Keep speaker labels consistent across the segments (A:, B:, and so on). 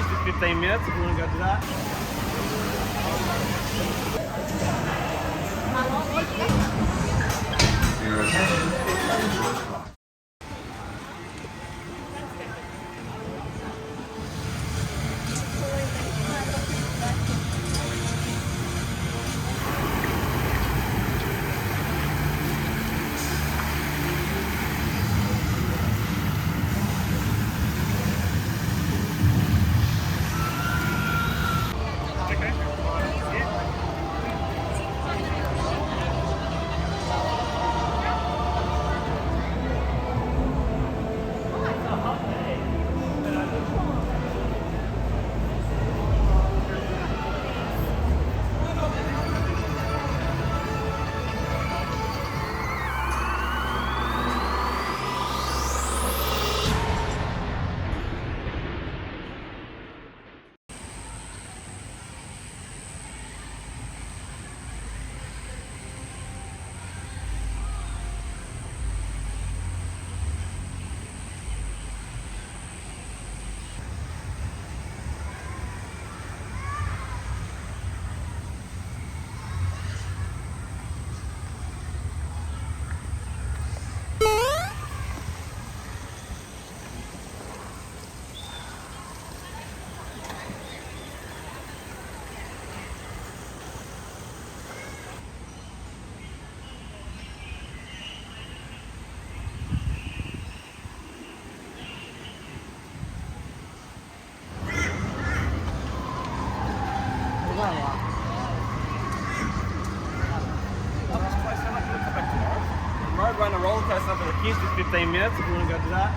A: 15 metros, vou engajar.
B: Your attention.
A: Run a roller coaster for 15 minutes if you want to go to that.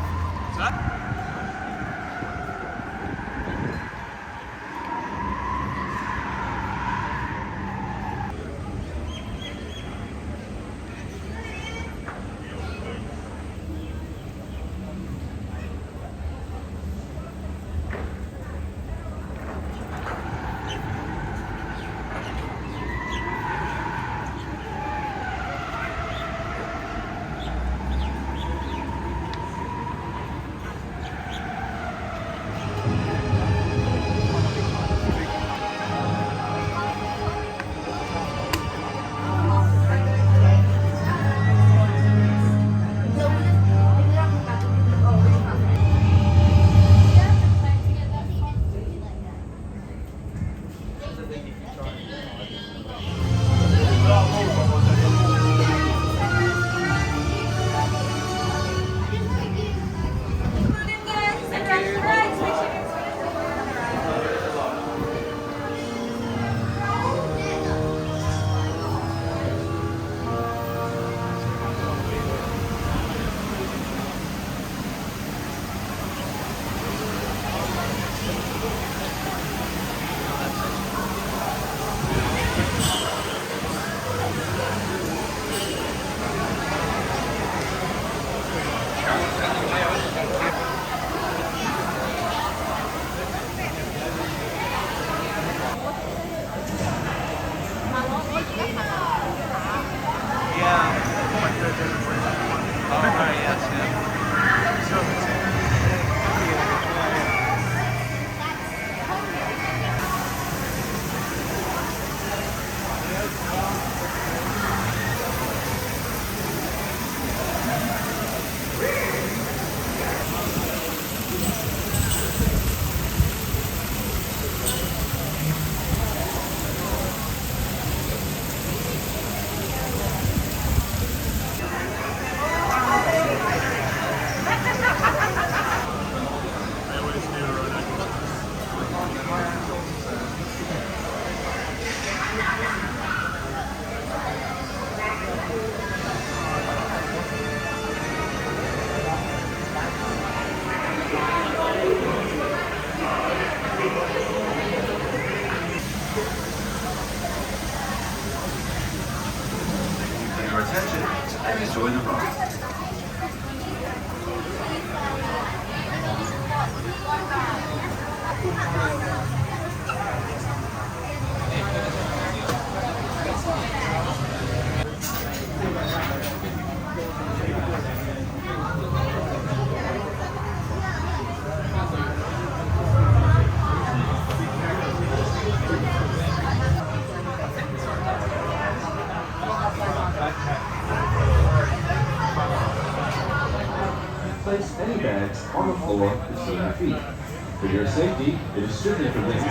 B: Your attention and enjoy the ride. your feet. For your safety, it is strictly forbidden.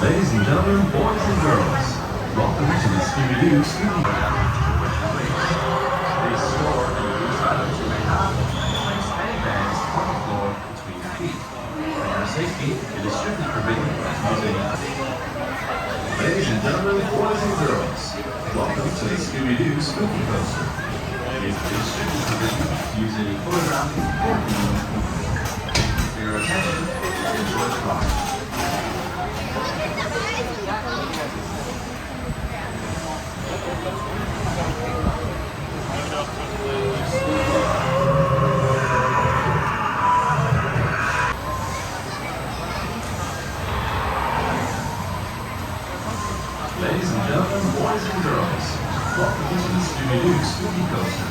B: Ladies and gentlemen, boys and girls, welcome to the Scooby-Doo Scooby. They store and use items you may have. Place any bags on the floor between your feet. For your safety, it is strictly forbidden to use any. Ladies and gentlemen, boys and girls, welcome to the Scooby-Doo Spooky Coaster. It is strictly forbidden to use any photographing or video. For your attention, enjoy the ride. Ladies and gentlemen, boys and girls, welcome to the Scooby-Doo Spooky Coaster.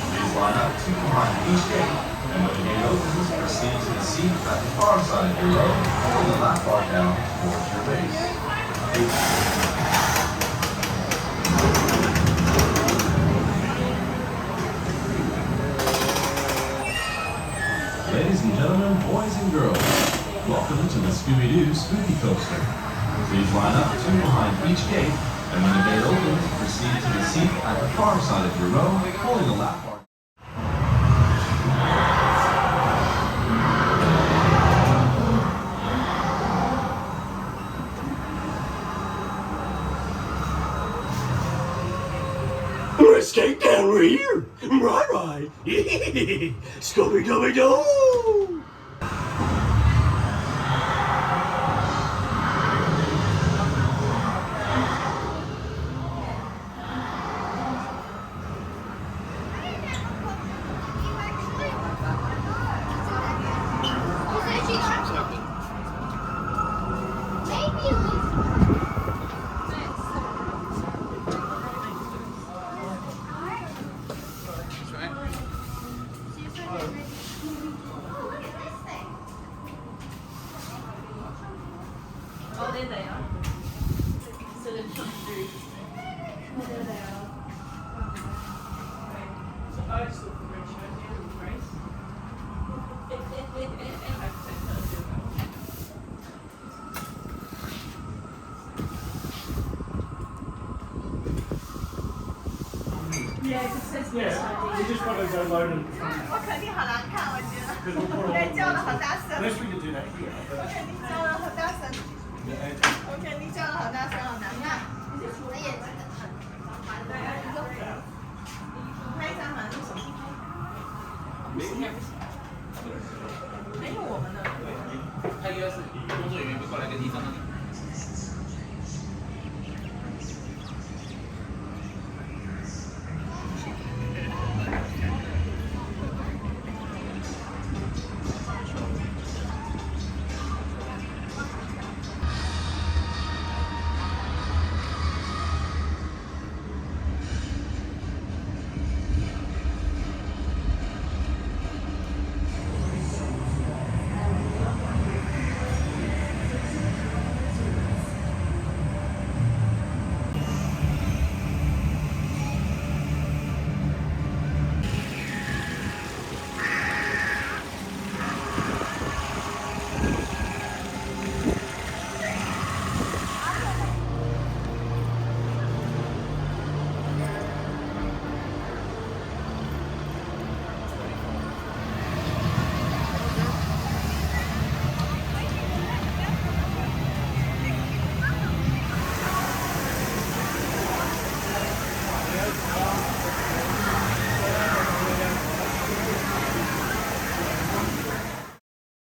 B: Please line up 2 behind each gate, and when the gate opens, proceed to the seat at the far side of your row, pulling the lap bar down towards your base. Ladies and gentlemen, boys and girls, welcome to the Scooby-Doo Spooky Coaster. Please line up 2 behind each gate, and when the gate opens, proceed to the seat at the far side of your row, pulling the lap bar.
C: Let's take down right here. Right. Scooby-Dooby-Doo.
D: Yeah, it says
E: Yeah, we just want to go load it.
D: 我肯定好难看，我觉得。
E: Because we'll put
D: 对，
E: all
D: 叫的好大声。
E: Unless we could do that here.
D: 我肯定叫的好大声。我肯定叫的好大声，好难看。你是除了眼睛的。